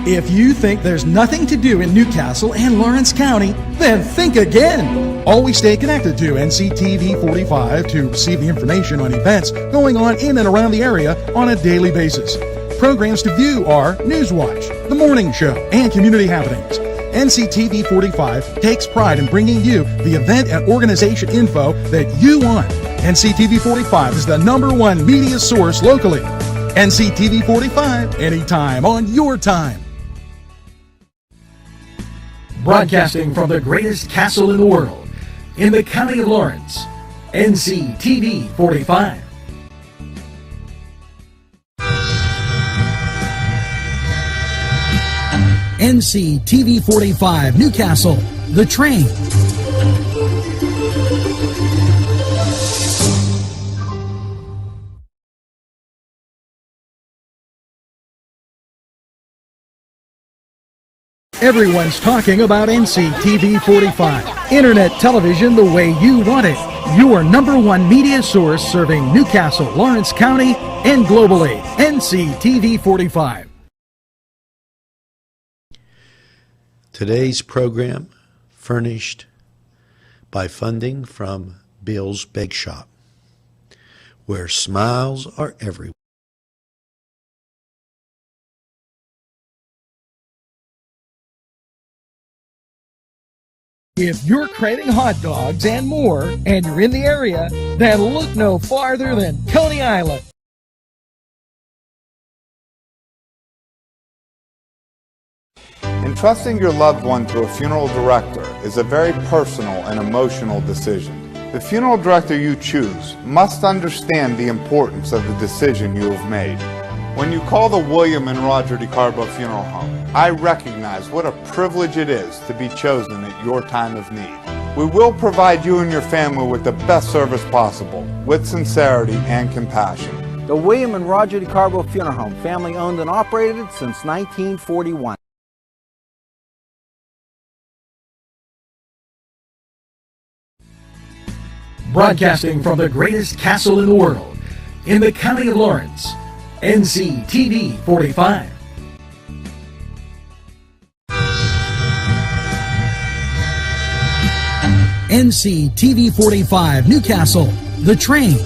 If you think there's nothing to do in Newcastle and Lawrence County, then think again. Always stay connected to NCTV45 to receive the information on events going on in and around the area on a daily basis. Programs to view are Newswatch, The Morning Show, and Community Happenings. NCTV45 takes pride in bringing you the event and organization info that you want. NCTV45 is the #1 media source locally. NCTV45, anytime on your time. Broadcasting from the greatest castle in the world, in the county of Lawrence, NCTV45. NCTV45 Newcastle, The Train. Everyone's talking about NCTV45. Internet television the way you want it. Your #1 media source serving Newcastle, Lawrence County, and globally. NCTV45. Today's program furnished by funding from Bill's Bake Shop, where smiles are everywhere. If you're craving hot dogs and more, and you're in the area, then look no farther than Coney Island. Entrusting your loved one to a funeral director is a very personal and emotional decision. The funeral director you choose must understand the importance of the decision you have made. When you call the William and Roger DeCarbo Funeral Home, I recognize what a privilege it is to be chosen at your time of need. We will provide you and your family with the best service possible, with sincerity and compassion. The William and Roger DeCarbo Funeral Home, family owned and operated since 1941. Broadcasting from the greatest castle in the world, in the county of Lawrence, NCTV45. NCTV45 Newcastle, The Train.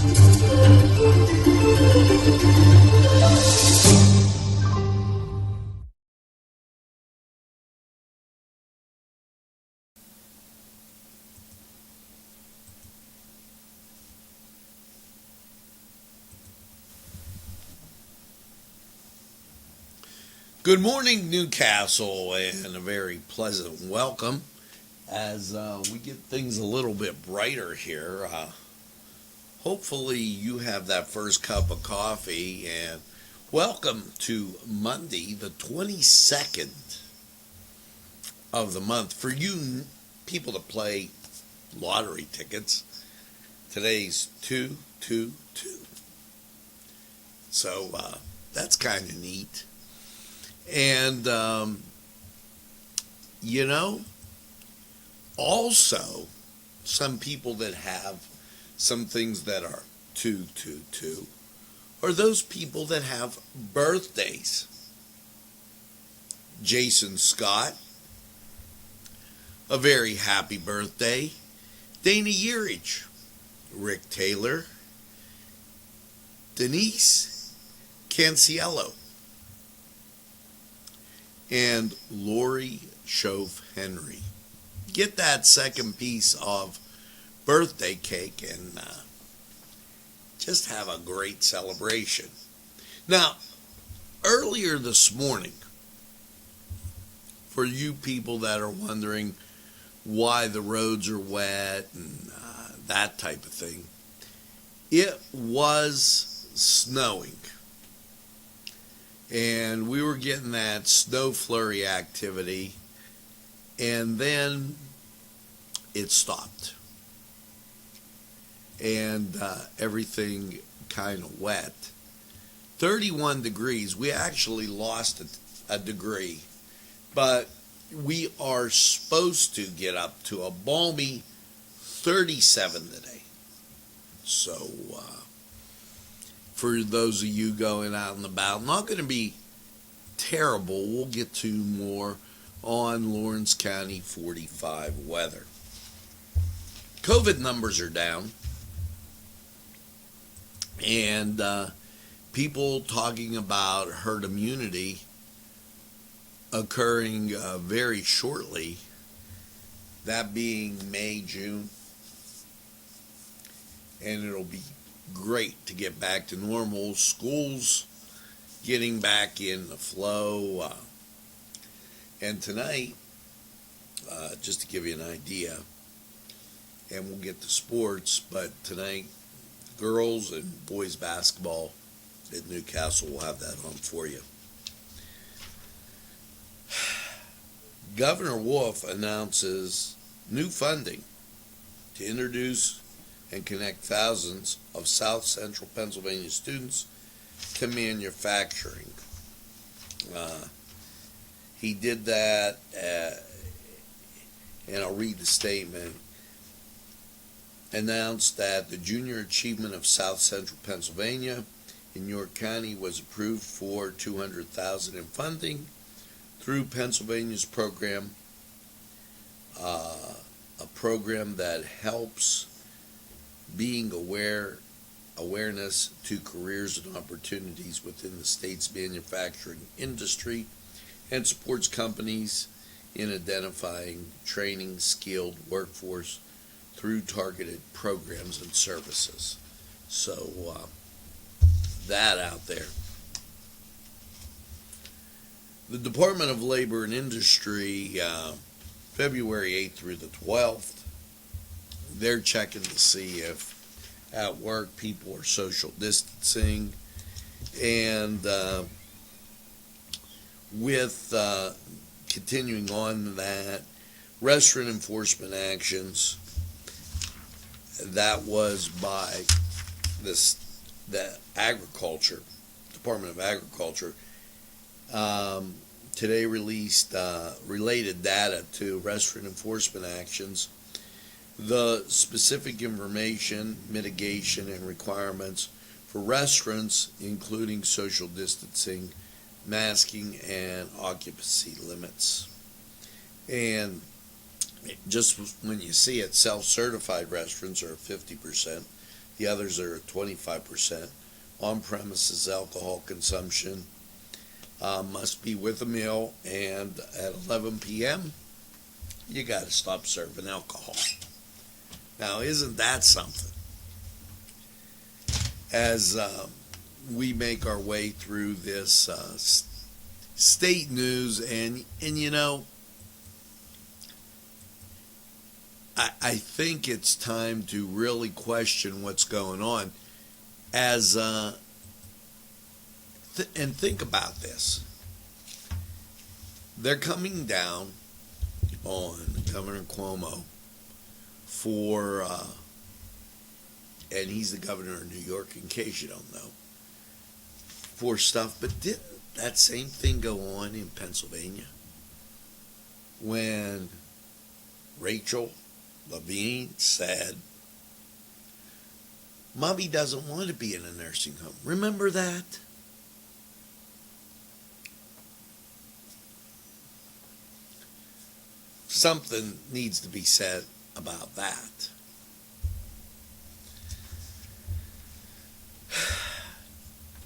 Good morning, Newcastle, and a very pleasant welcome as we get things a little bit brighter here. Hopefully you have that first cup of coffee, and welcome to Monday, the 22nd of the month. For you people that play lottery tickets, today's 222. So that's kind of neat. And, also some people that have some things that are 222 are those people that have birthdays. Jason Scott, a very happy birthday. Dana Yearage, Rick Taylor, Denise Canciello, and Lori Shove Henry. Get that second piece of birthday cake and just have a great celebration. Now, earlier this morning, for you people that are wondering why the roads are wet and that type of thing, it was snowing. And we were getting that snow flurry activity, and then it stopped. And everything kind of wet. 31 degrees. We actually lost a degree, but we are supposed to get up to a balmy 37 today. So, for those of you going out and about, not going to be terrible. We'll get to more on Lawrence County 45 weather. COVID numbers are down, and people talking about herd immunity occurring very shortly, that being May, June, and it'll be great to get back to normal. Schools getting back in the flow, and tonight, just to give you an idea, and we'll get to sports, but tonight, girls and boys basketball at Newcastle will have that on for you. Governor Wolf announces new funding to introduce and connect thousands of South Central Pennsylvania students to manufacturing. He did that, and I'll read the statement. Announced that the Junior Achievement of South Central Pennsylvania in York County was approved for $200,000 in funding through Pennsylvania's program, a program that helps being awareness to careers and opportunities within the state's manufacturing industry and supports companies in identifying training skilled workforce through targeted programs and services. So that out there. The Department of Labor and Industry, February 8th through the 12th, they're checking to see if at work people are social distancing, and with continuing on that, restaurant enforcement actions. That was by the Agriculture, Department of Agriculture, today released related data to restaurant enforcement actions. The specific information, mitigation, and requirements for restaurants, including social distancing, masking, and occupancy limits. And just when you see it, self-certified restaurants are 50%. The others are 25%. On-premises alcohol consumption must be with a meal, and at 11 p.m., you got to stop serving alcohol. Now, isn't that something? As we make our way through this state news, and you know, I think it's time to really question what's going on. And think about this. They're coming down on Governor Cuomo for, and he's the governor of New York, in case you don't know, for stuff. But didn't that same thing go on in Pennsylvania when Rachel Levine said, Mommy doesn't want to be in a nursing home? Remember that? Something needs to be said about that.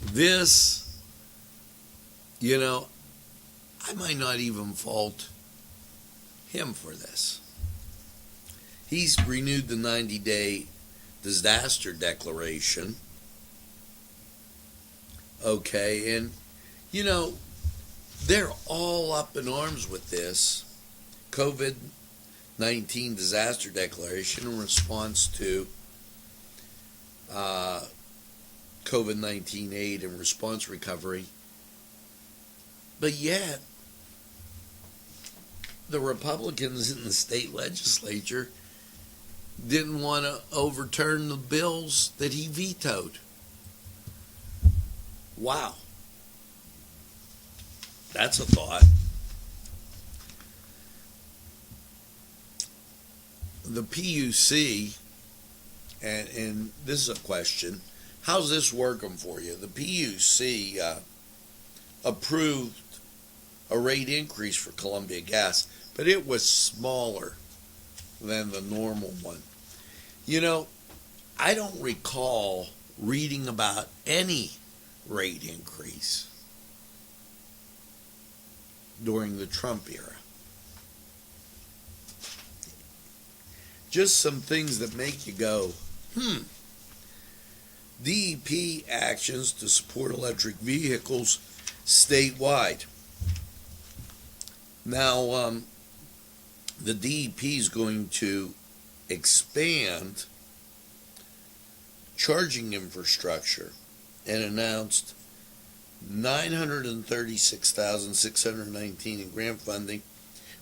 This, you know, I might not even fault him for this. He's renewed the 90-day disaster declaration. Okay, and, you know, they're all up in arms with this COVID-19 disaster declaration in response to COVID-19 aid and response recovery. But yet, the Republicans in the state legislature didn't want to overturn the bills that he vetoed. Wow. That's a thought. The PUC, and this is a question, how's this working for you? The PUC approved a rate increase for Columbia Gas, but it was smaller than the normal one. You know, I don't recall reading about any rate increase during the Trump era. Just some things that make you go, DEP actions to support electric vehicles statewide. Now, the DEP is going to expand charging infrastructure and announced $936,619 in grant funding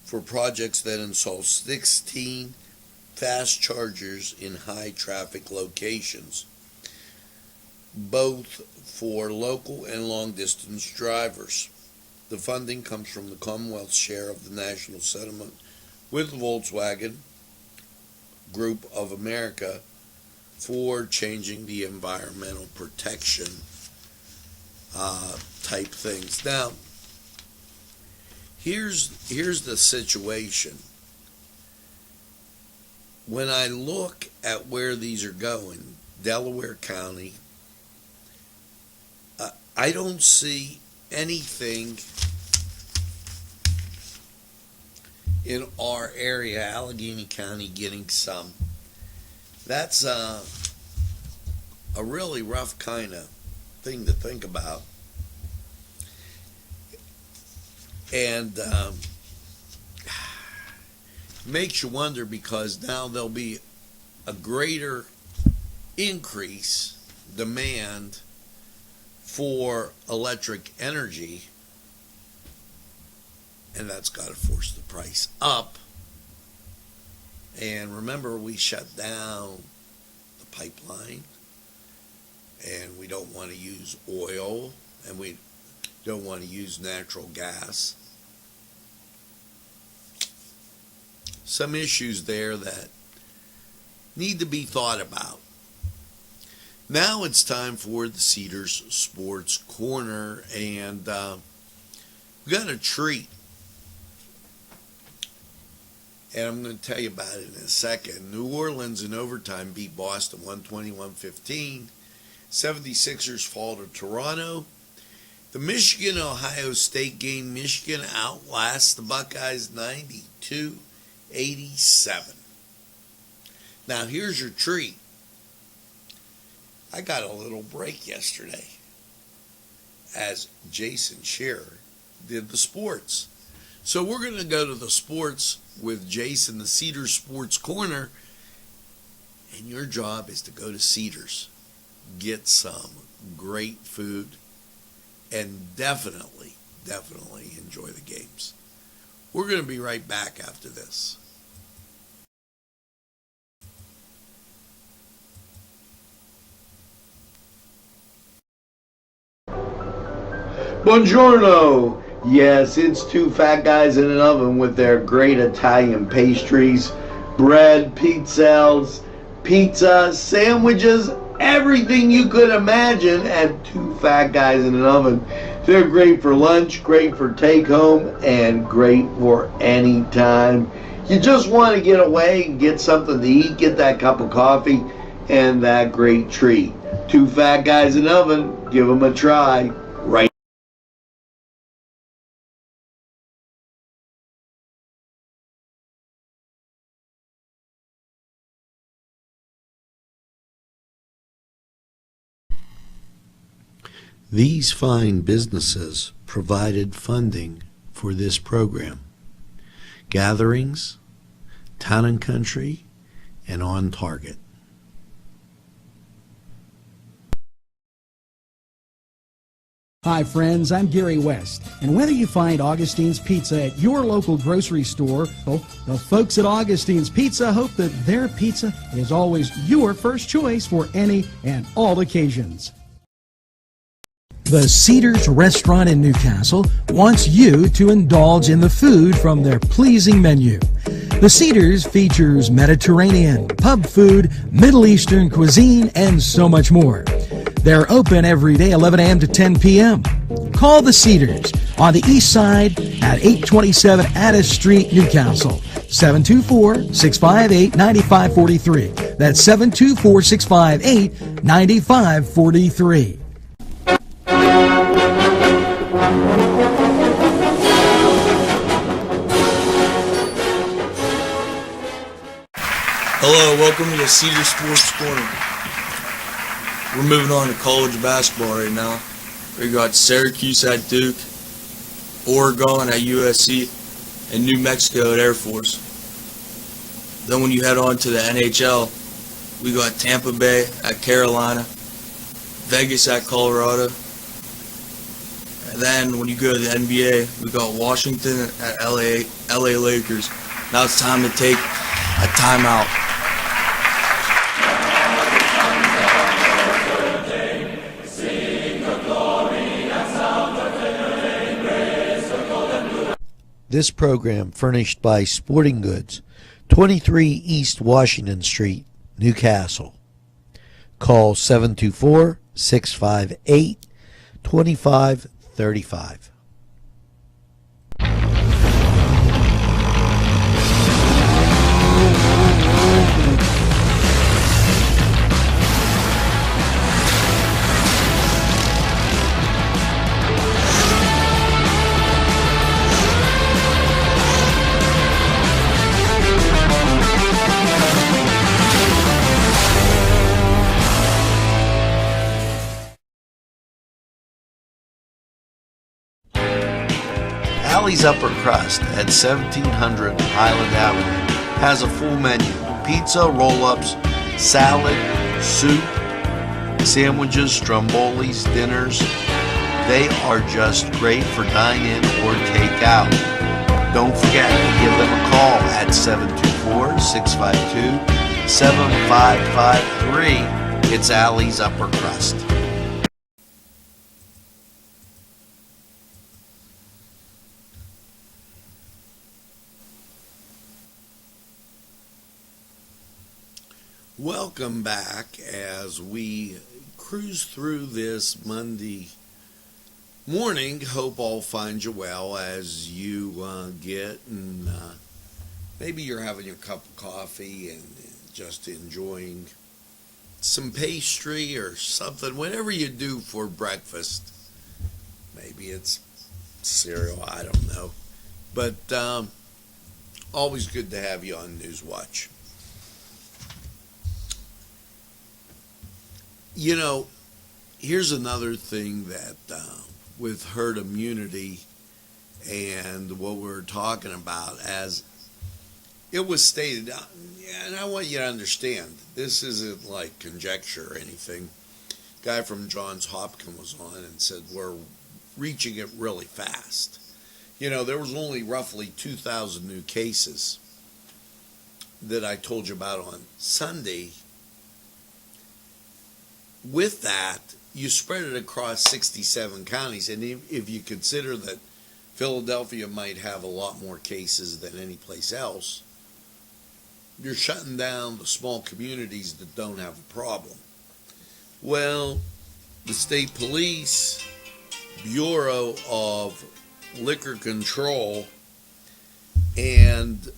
for projects that install 16 fast chargers in high traffic locations, both for local and long distance drivers. The funding comes from the Commonwealth's share of the national settlement with the Volkswagen Group of America for changing the environmental protection type things. Now, here's the situation. When I look at where these are going, Delaware County, I don't see anything in our area, Allegheny County, getting some. That's a really rough kind of thing to think about. And makes you wonder, because now there'll be a greater increase demand for electric energy, and that's got to force the price up. And remember, we shut down the pipeline, and we don't want to use oil, and we don't want to use natural gas. Some issues there that need to be thought about. Now it's time for the Cedars Sports Corner, and we got a treat. And I'm going to tell you about it in a second. New Orleans in overtime beat Boston 121-15. 76ers fall to Toronto. The Michigan-Ohio State game, Michigan outlasts the Buckeyes 92-87. Now here's your treat. I got a little break yesterday as Jason Shearer did the sports. So we're going to go to the sports with Jason, the Cedars Sports Corner, and your job is to go to Cedars, get some great food, and definitely enjoy the games. We're going to be right back after this. Buongiorno! Yes, it's two fat guys in an oven with their great Italian pastries, bread, pizzelles, pizza, sandwiches, everything you could imagine at two fat guys in an oven. They're great for lunch, great for take home, and great for any time. You just want to get away and get something to eat, get that cup of coffee, and that great treat. Two fat guys in an oven, give them a try. Right. These fine businesses provided funding for this program. Gatherings, Town and Country, and On Target. Hi friends, I'm Gary West, and whether you find Augustine's Pizza at your local grocery store, well, the folks at Augustine's Pizza hope that their pizza is always your first choice for any and all occasions. The Cedars Restaurant in Newcastle wants you to indulge in the food from their pleasing menu. The Cedars features Mediterranean, pub food, Middle Eastern cuisine, and so much more. They're open every day, 11 a.m. to 10 p.m. Call the Cedars, on the east side at 827 Addis Street, Newcastle. 724-658-9543. That's 724-658-9543. Hello, welcome to the Cedar Sports Corner. We're moving on to college basketball right now. We got Syracuse at Duke, Oregon at USC, and New Mexico at Air Force. Then when you head on to the NHL, we got Tampa Bay at Carolina, Vegas at Colorado. And then when you go to the NBA, we got Washington at LA Lakers. Now it's time to take a timeout. This program furnished by Sporting Goods, 23 East Washington Street, Newcastle. Call 724-658-2535. Alley's Upper Crust at 1700 Highland Avenue has a full menu: pizza, roll-ups, salad, soup, sandwiches, strombolis, dinners. They are just great for dine-in or take-out. Don't forget to give them a call at 724-652-7553. It's Alley's Upper Crust. Welcome back as we cruise through this Monday morning. Hope all finds you well as you get, and maybe you're having your cup of coffee and just enjoying some pastry or something, whatever you do for breakfast. Maybe it's cereal, I don't know. But always good to have you on Newswatch. You know, here's another thing that with herd immunity and what we're talking about, as it was stated, and I want you to understand, this isn't like conjecture or anything. Guy from Johns Hopkins was on and said we're reaching it really fast. You know, there was only roughly 2,000 new cases that I told you about on Sunday. With that, you spread it across 67 counties, and if you consider that Philadelphia might have a lot more cases than any place else, you're shutting down the small communities that don't have a problem. Well, the state police, Bureau of Liquor Control, and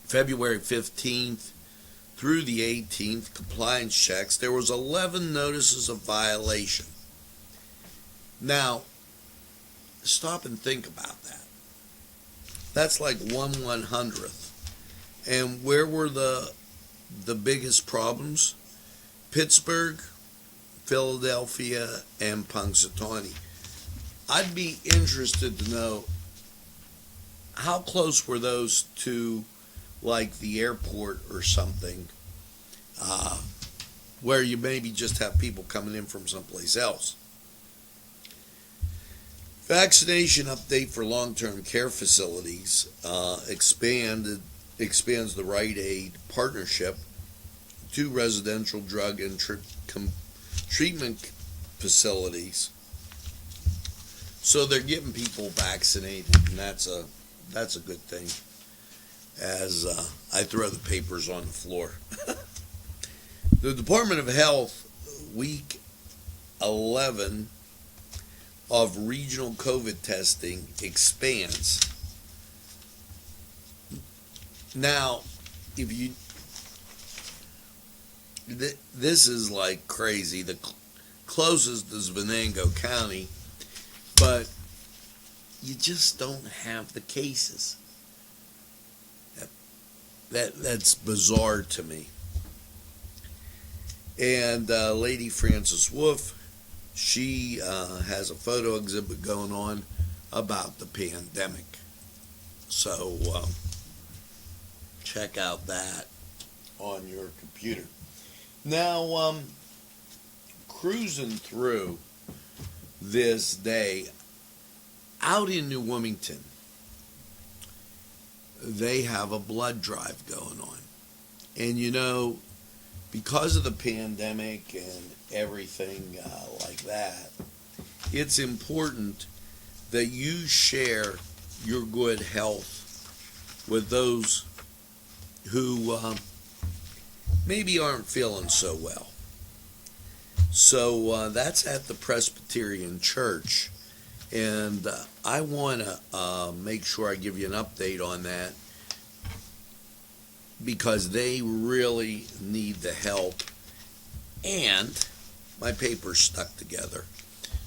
February 15th through the 18th, compliance checks, there was 11 notices of violation. Now, stop and think about that. That's like 1/100th. And where were the biggest problems? Pittsburgh, Philadelphia, and Punxsutawney. I'd be interested to know how close were those to, like the airport or something, where you maybe just have people coming in from someplace else. Vaccination update for long-term care facilities expands the Rite Aid partnership to residential drug and treatment facilities. So they're getting people vaccinated, and that's a good thing. As I throw the papers on the floor. The Department of Health, week 11 of regional COVID testing expands. Now, if you, this is like crazy. The closest is Venango County, but you just don't have the cases. That's bizarre to me. And Lady Frances Wolf, she has a photo exhibit going on about the pandemic. So check out that on your computer. Now, cruising through this day, out in New Wilmington, they have a blood drive going on. And you know, because of the pandemic and everything like that, it's important that you share your good health with those who maybe aren't feeling so well. So that's at the Presbyterian Church, and I want to make sure I give you an update on that, because they really need the help, and my paper's stuck together.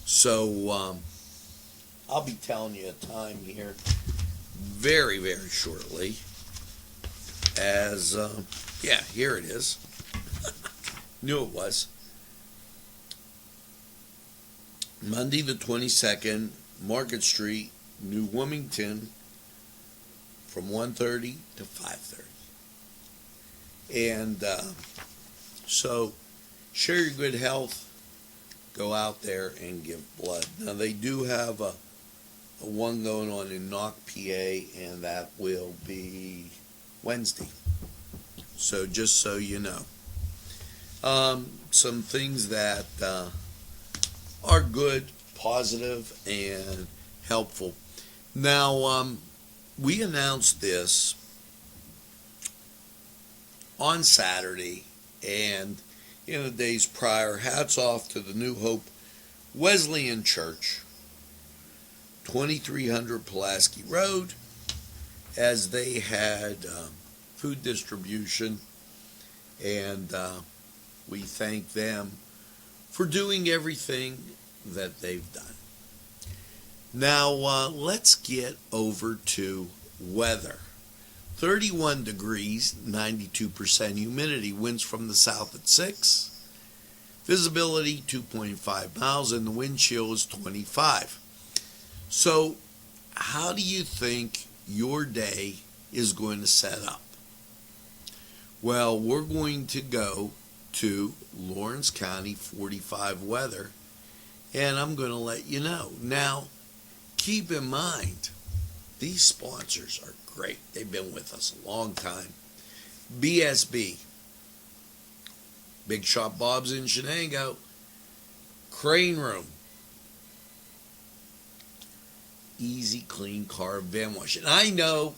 So I'll be telling you a time here very, very shortly, as yeah, here it is. Knew it was. Monday the 22nd, Market Street, New Wilmington, from 1:30 to 5:30. And so share your good health, go out there and give blood. Now they do have a one going on in Knock, PA, and that will be Wednesday. So just so you know. Some things that are good, positive, and helpful. Now, we announced this on Saturday, and in the days prior, hats off to the New Hope Wesleyan Church, 2300 Pulaski Road, as they had food distribution, and we thank them for doing everything that they've done. Now, let's get over to weather. 31 degrees, 92% humidity, winds from the south at 6, visibility 2.5 miles, and the wind chill is 25. So, how do you think your day is going to set up? Well, we're going to go to Lawrence County 45 weather, and I'm going to let you know. Now, keep in mind, these sponsors are great. They've been with us a long time. BSB, Big Shop Bob's in Shenango, Crane Room, Easy Clean Car Van Wash. And I know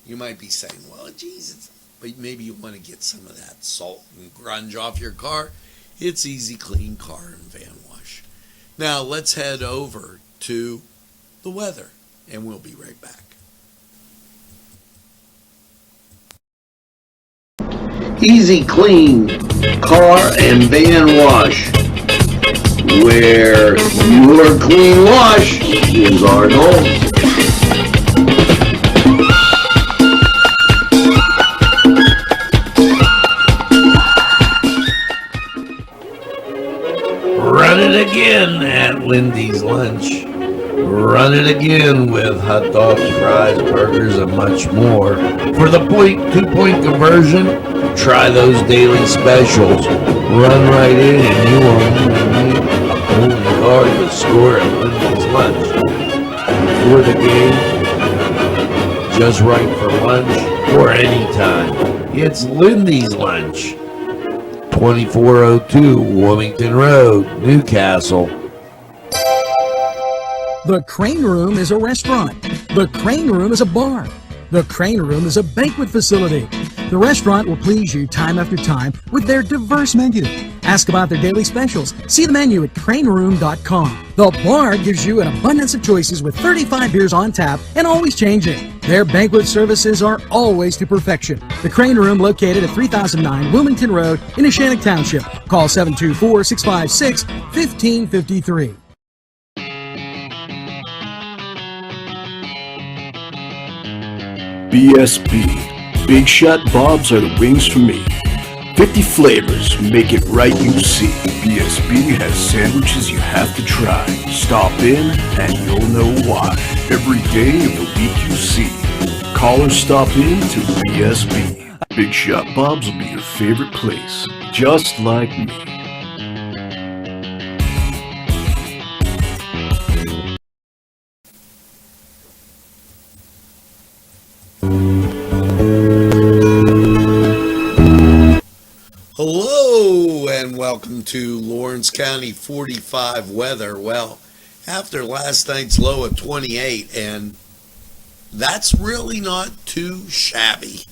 you might be saying, well, Jesus, but maybe you want to get some of that salt and grunge off your car. It's Easy Clean Car and Van Wash. Now, let's head over to the weather, and we'll be right back. Easy Clean Car and Van Wash, where your clean wash is our goal. Run it again at Lindy's Lunch. Run it again with hot dogs, fries, burgers, and much more. For the 2-point conversion, try those daily specials. Run right in and you won't only hard to score at Lindy's Lunch. For the game, just right for lunch, or anytime. It's Lindy's Lunch. 2402 Wilmington Road, Newcastle. The Crane Room is a restaurant. The Crane Room is a bar. The Crane Room is a banquet facility. The restaurant will please you time after time with their diverse menu. Ask about their daily specials. See the menu at craneroom.com. The bar gives you an abundance of choices with 35 beers on tap and always changing. Their banquet services are always to perfection. The Crane Room, located at 3009 Wilmington Road in Neshannock Township. Call 724-656-1553. BSB. Big Shot Bobs are the wings for me. 50 flavors, make it right, you see. BSB has sandwiches you have to try. Stop in and you'll know why. Every day of the week you see. Call or stop in to BSB. Big Shot Bobs will be your favorite place, just like me. Hello and welcome to Lawrence County 45 weather. Well, after last night's low of 28, and that's really not too shabby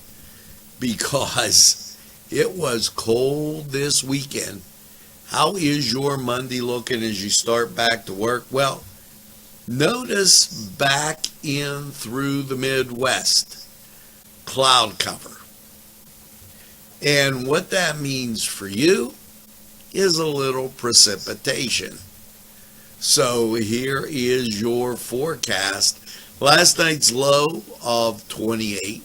because it was cold this weekend. How is your Monday looking as you start back to work? Well, notice back in through the Midwest, cloud cover. And what that means for you is a little precipitation. So here is your forecast. Last night's low of 28.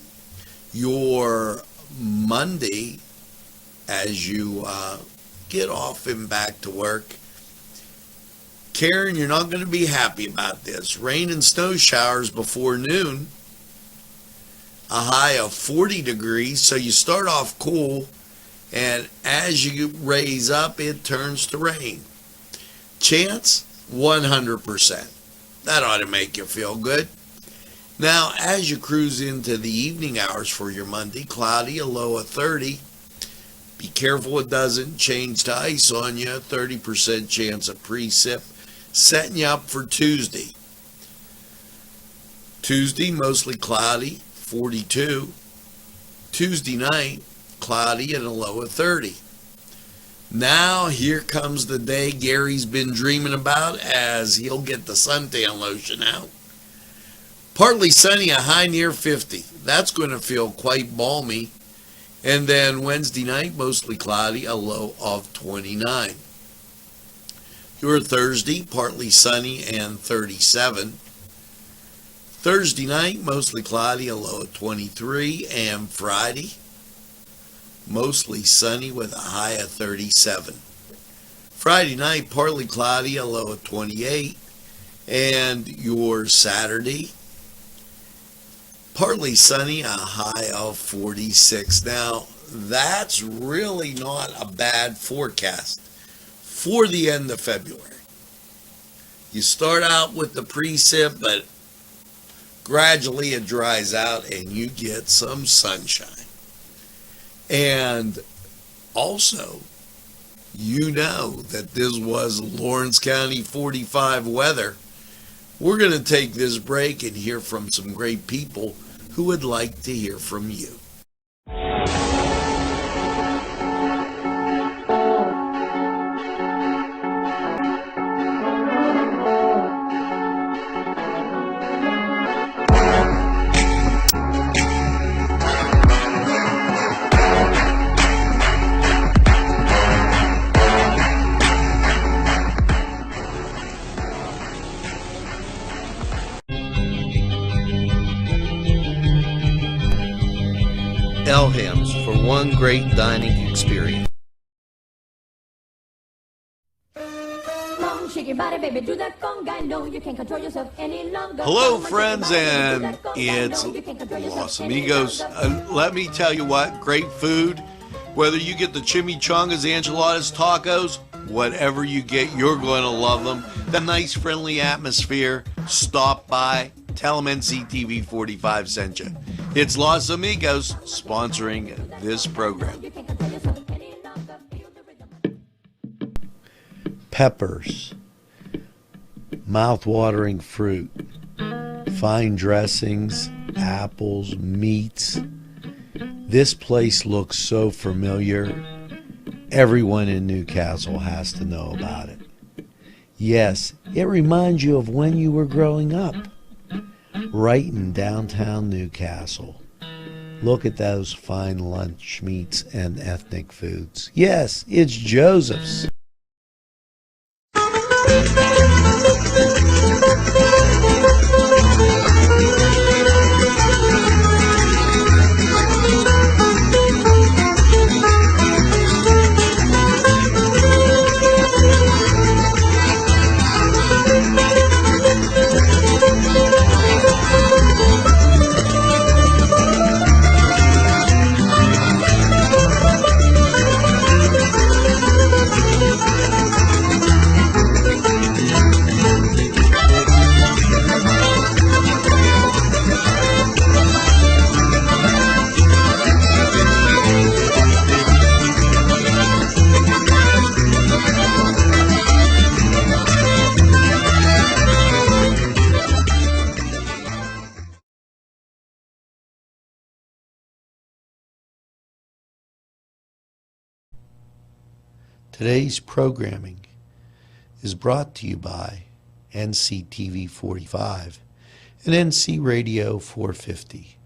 Your Monday, as you get off and back to work. Karen, you're not going to be happy about this. Rain and snow showers before noon. A high of 40 degrees, so you start off cool, and as you raise up, it turns to rain. Chance, 100%. That ought to make you feel good. Now, as you cruise into the evening hours for your Monday, cloudy, a low of 30. Be careful it doesn't change to ice on you. 30% chance of precip, setting you up for Tuesday. Tuesday, mostly cloudy. 42. Tuesday night, cloudy and a low of 30. Now here comes the day Gary's been dreaming about as he'll get the suntan lotion out. Partly sunny, a high near 50. That's going to feel quite balmy. And then Wednesday night, mostly cloudy, a low of 29. Your Thursday, partly sunny and 37. Thursday night, mostly cloudy, a low of 23, and Friday, mostly sunny with a high of 37. Friday night, partly cloudy, a low of 28, and your Saturday, partly sunny, a high of 46. Now, that's really not a bad forecast for the end of February. You start out with the precip, but gradually it dries out and you get some sunshine. And also, you know that this was Lawrence County 45 weather. We're going to take this break and hear from some great people who would like to hear from you. Elham's for one great dining experience. Hello, friends, and it's Los Amigos. Let me tell you what, great food. Whether you get the chimichangas, enchiladas, tacos, whatever you get, you're going to love them. The nice, friendly atmosphere. Stop by. Tell them Nctv45 sent you. It's Los Amigos sponsoring this program. Peppers, mouth-watering fruit, fine dressings, apples, meats. This place looks so familiar. Everyone in Newcastle has to know about it. Yes, it reminds you of when you were growing up, right in downtown Newcastle. Look at those fine lunch meats and ethnic foods. Yes, it's Joseph's. Today's programming is brought to you by Nctv45 and NC Radio 450,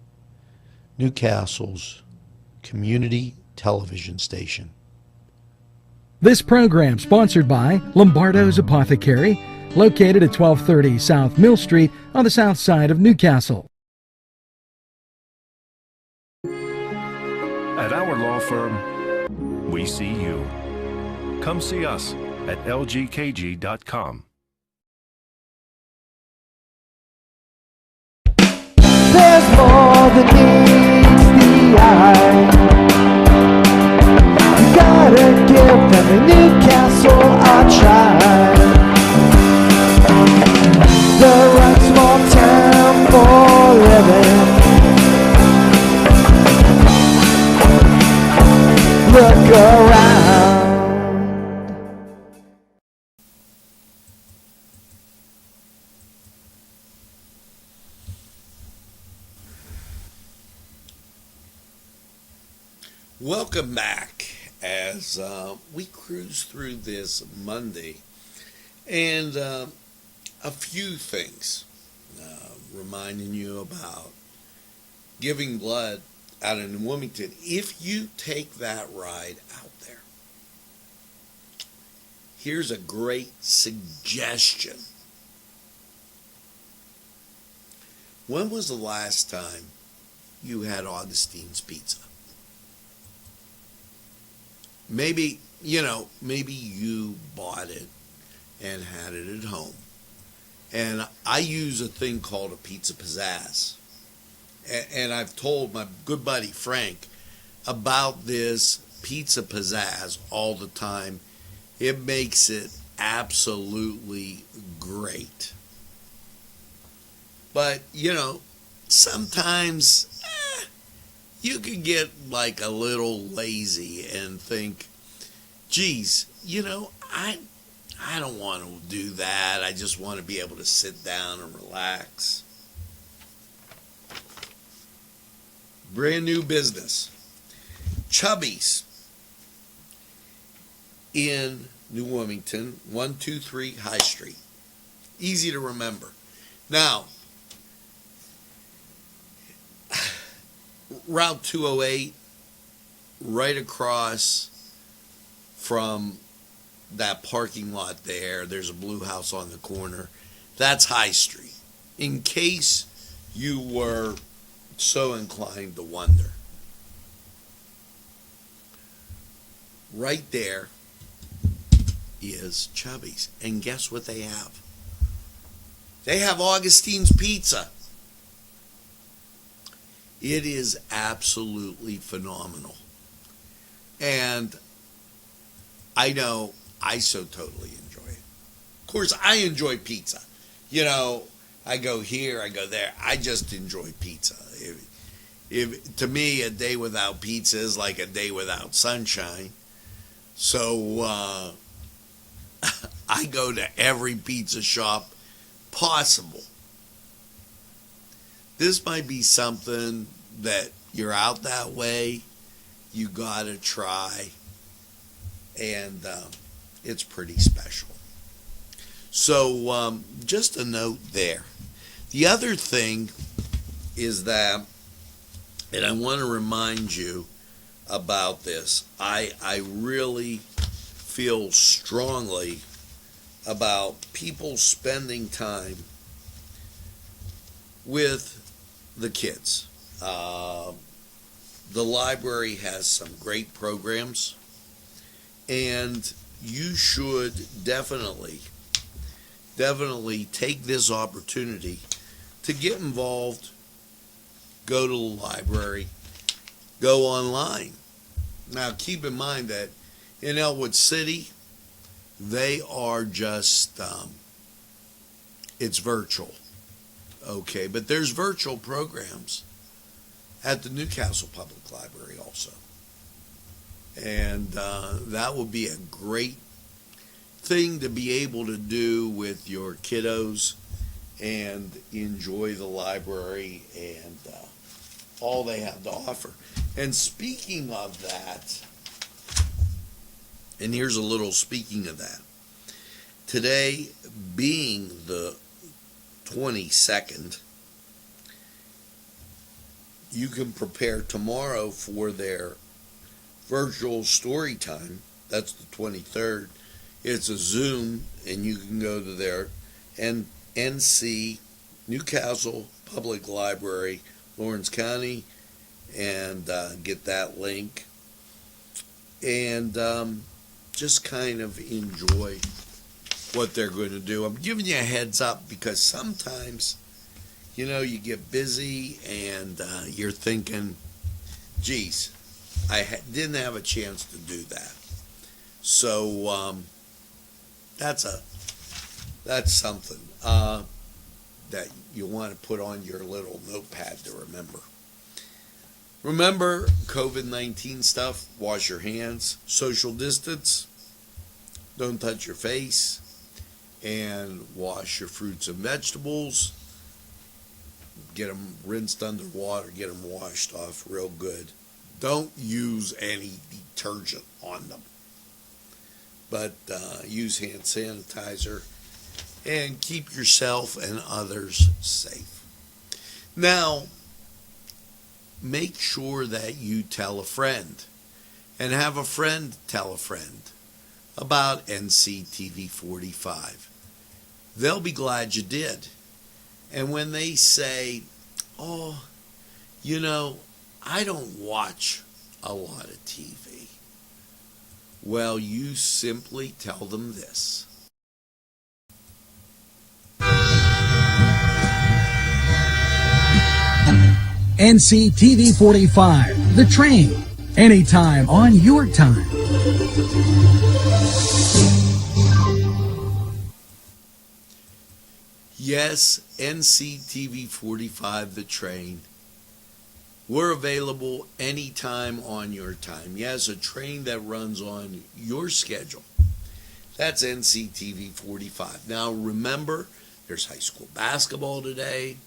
Newcastle's community television station. This program sponsored by Lombardo's Apothecary, located at 1230 South Mill Street on the south side of Newcastle. At our law firm, we see you. Come see us at lgkg.com. There's more than meets the eye. You gotta give them a Newcastle a try. The right small town for living. Look around. Welcome back as we cruise through this Monday, and a few things reminding you about giving blood out in Wilmington. If you take that ride out there, here's a great suggestion. When was the last time you had Augustine's Pizza? Maybe you bought it and had it at home. And I use a thing called a Pizza Pizzazz. And I've told my good buddy Frank about this Pizza Pizzazz all the time. It makes it absolutely great. But, sometimes you could get like a little lazy and think, geez, I don't want to do that. I just want to be able to sit down and relax. Brand new business. Chubby's in New Wilmington, 123 High Street. Easy to remember. Now, Route 208, right across from that parking lot there's a blue house on the corner. That's High Street, in case you were so inclined to wonder. Right there is Chubby's. And guess what they have? They have Augustine's Pizza. It is absolutely phenomenal. And I know I so totally enjoy it. Of course, I enjoy pizza. I go here, I go there. I just enjoy pizza. If to me, a day without pizza is like a day without sunshine. So I go to every pizza shop possible. this might be something that you're out that way, you gotta try, and it's pretty special. So just a note there. The other thing is that, and I want to remind you about this, I really feel strongly about people spending time with the kids. The library has some great programs, and you should definitely take this opportunity to get involved. Go to the library, go online. Now keep in mind that in Elwood City, they are just, it's virtual. Okay, but there's virtual programs at the Newcastle Public Library also. And that would be a great thing to be able to do with your kiddos and enjoy the library and all they have to offer. And speaking of that, and here's a little speaking of that, today being the 22nd, you can prepare tomorrow for their virtual story time. That's the 23rd. It's a Zoom, and you can go to their NC Newcastle Public Library, Lawrence County, and get that link, and just kind of enjoy what they're going to do. I'm giving you a heads up because sometimes, you get busy and you're thinking, geez, I didn't have a chance to do that. So that's something that you want to put on your little notepad to remember. Remember COVID-19 stuff, wash your hands, social distance, don't touch your face, and wash your fruits and vegetables. Get them rinsed under water, get them washed off real good. Don't use any detergent on them, but use hand sanitizer and keep yourself and others safe. Now, make sure that you tell a friend and have a friend tell a friend about Nctv45. They'll be glad you did. And when they say, oh, I don't watch a lot of TV, well, you simply tell them this. NCTV45, The Train, anytime on your time. Yes, NCTV45, The Train. We're available anytime on your time. Yes, a train that runs on your schedule. That's NCTV45. Now remember, there's high school basketball today.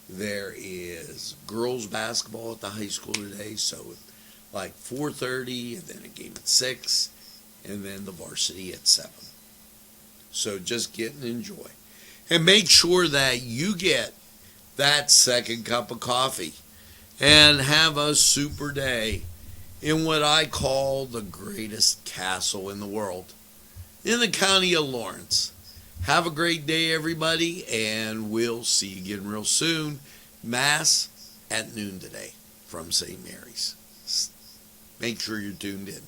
There is girls basketball at the high school today, so like 4:30, and then a game at 6, and then the varsity at 7. So just get and enjoy. And make sure that you get that second cup of coffee and have a super day in what I call the greatest castle in the world, in the county of Lawrence. Have a great day, everybody, and we'll see you again real soon. Mass at noon today from St. Mary's. Make sure you're tuned in.